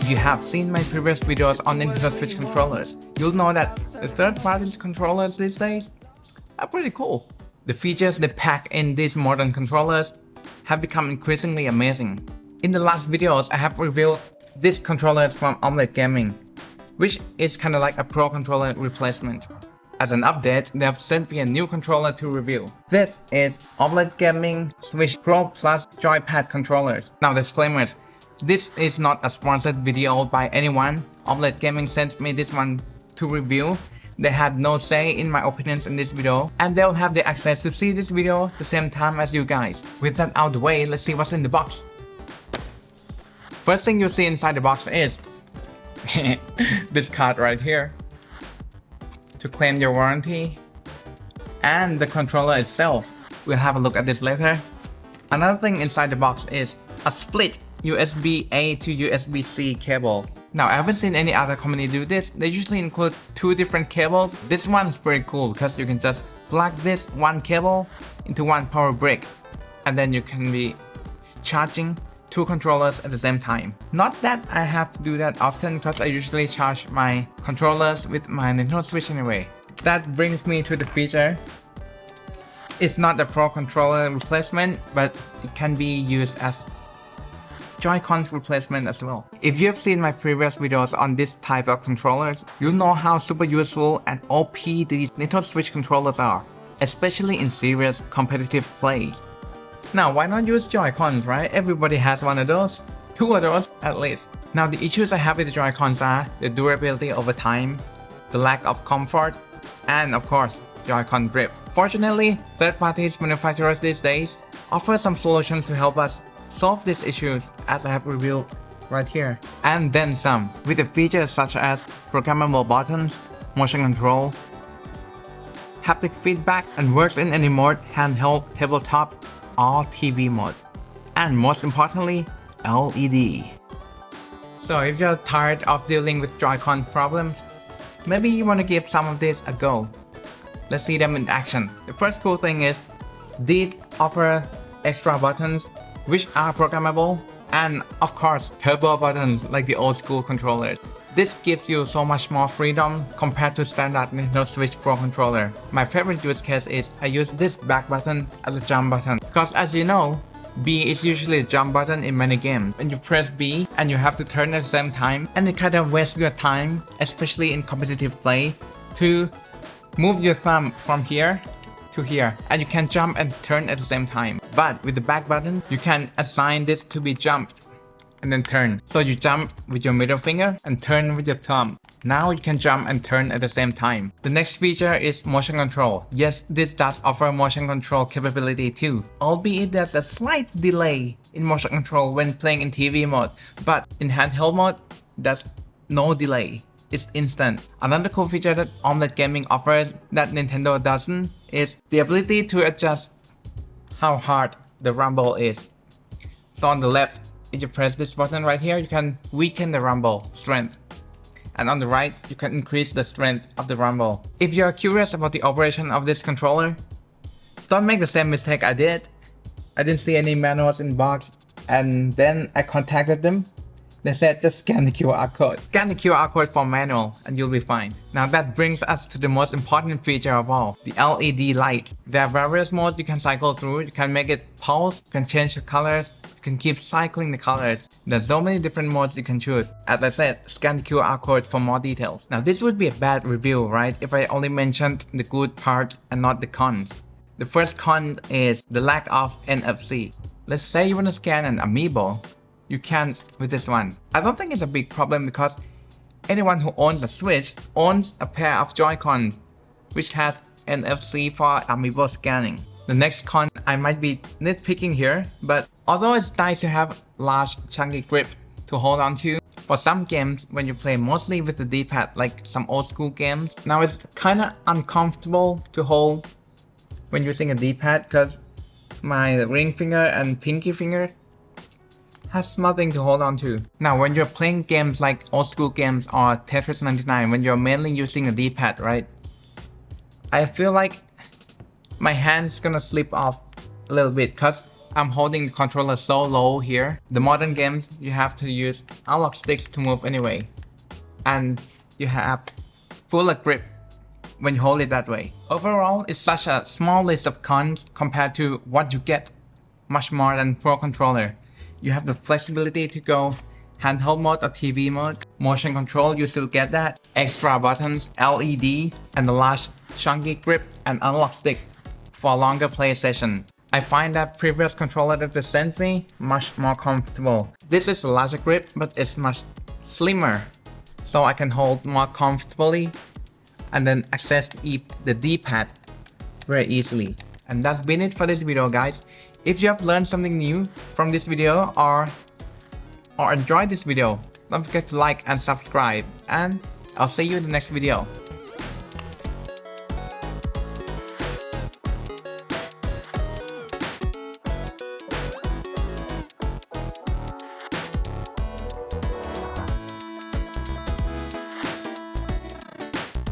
If you have seen my previous videos on Nintendo Switch controllers, you'll know that the third-party controllers these days are pretty cool. The features they pack in these modern controllers have become increasingly amazing. In the last videos, I have reviewed these controllers from Omelet Gaming, which is kinda like a Pro controller replacement. As an update, they have sent me a new controller to review. This is Omelet Gaming Switch Pro Plus Joypad controllers. Now disclaimers, this is not a sponsored video by anyone. Omelet Gaming sent me this one to review. They had no say in my opinions in this video, and they'll have the access to see this video the same time as you guys. With that out the way, let's see what's in the box. First thing you'll see inside the box is this card right here to claim your warranty, and the controller itself. We'll have a look at this later. Another thing inside the box is a split USB-A to USB-C cable. Now I haven't seen any other company do this. They usually include two different cables. This one's pretty cool because you can just plug this one cable into one power brick, and then you can be charging two controllers at the same time. Not that I have to do that often because I usually charge my controllers with my Nintendo Switch anyway. That brings me to the feature. It's not a Pro controller replacement, but it can be used as Joy-Cons replacement as well. If you have seen my previous videos on this type of controllers, you'll know how super useful and OP these Nintendo Switch controllers are, especially in serious competitive plays. Now why not use Joy-Cons, right? Everybody has one of those, two of those at least. Now the issues I have with the Joy-Cons are the durability over time, the lack of comfort, and of course, Joy-Con grip. Fortunately, third-party manufacturers these days offer some solutions to help us solve these issues, as I have reviewed right here, and then some, with the features such as programmable buttons, motion control, haptic feedback, and works in any mode, handheld, tabletop, or TV mode, and most importantly, LED. So if you're tired of dealing with Joy-Con problems, maybe you want to give some of this a go. Let's see them in action. The first cool thing is these offer extra buttons which are programmable, and of course turbo buttons like the old school controllers. This gives you so much more freedom compared to standard Nintendo Switch Pro controller. My favorite use case is I use this back button as a jump button, because as you know, B is usually a jump button in many games. When you press B and you have to turn at the same time, and it kind of wastes your time, especially in competitive play, to move your thumb from here to here, and you can jump and turn at the same time. But with the back button, you can assign this to be jumped and then turn. So you jump with your middle finger and turn with your thumb. Now you can jump and turn at the same time. The next feature is motion control. Yes, this does offer motion control capability too, albeit there's a slight delay in motion control when playing in TV mode, but in handheld mode, there's no delay. It's instant. Another cool feature that Omelet Gaming offers that Nintendo doesn't is the ability to adjust how hard the rumble is. So on the left, if you press this button right here, you can weaken the rumble strength. And on the right, you can increase the strength of the rumble. If you are curious about the operation of this controller, don't make the same mistake I did. I didn't see any manuals in the box, and then I contacted them. They said just scan the QR code. Scan the QR code for manual and you'll be fine. Now that brings us to the most important feature of all, the LED light. There are various modes you can cycle through. You can make it pulse, you can change the colors, you can keep cycling the colors. There's so many different modes you can choose. As I said, scan the QR code for more details. Now this would be a bad review, right, if I only mentioned the good part and not the cons. The first con is the lack of NFC. Let's say you want to scan an amiibo. You can't with this one. I don't think it's a big problem because anyone who owns a Switch owns a pair of Joy-Cons which has NFC for amiibo scanning. The next con, I might be nitpicking here, but although it's nice to have large chunky grip to hold on to, for some games when you play mostly with the D-pad like some old school games, now it's kinda uncomfortable to hold when using a D-pad because my ring finger and pinky finger has nothing to hold on to. Now when you're playing games like old school games or Tetris 99, when you're mainly using a D-pad, right? I feel like my hand's gonna slip off a little bit because I'm holding the controller so low here. The modern games, you have to use analog sticks to move anyway. And you have fuller grip when you hold it that way. Overall, it's such a small list of cons compared to what you get much more than Pro Controller. You have the flexibility to go handheld mode or TV mode. Motion control, you still get that. Extra buttons, LED, and the large chunky grip and analog sticks for a longer play session. I find that previous controller that they sent me much more comfortable. This is a larger grip, but it's much slimmer, so I can hold more comfortably and then access the D-pad very easily. And that's been it for this video, guys. If you have learned something new from this video or enjoyed this video, don't forget to like and subscribe, and I'll see you in the next video.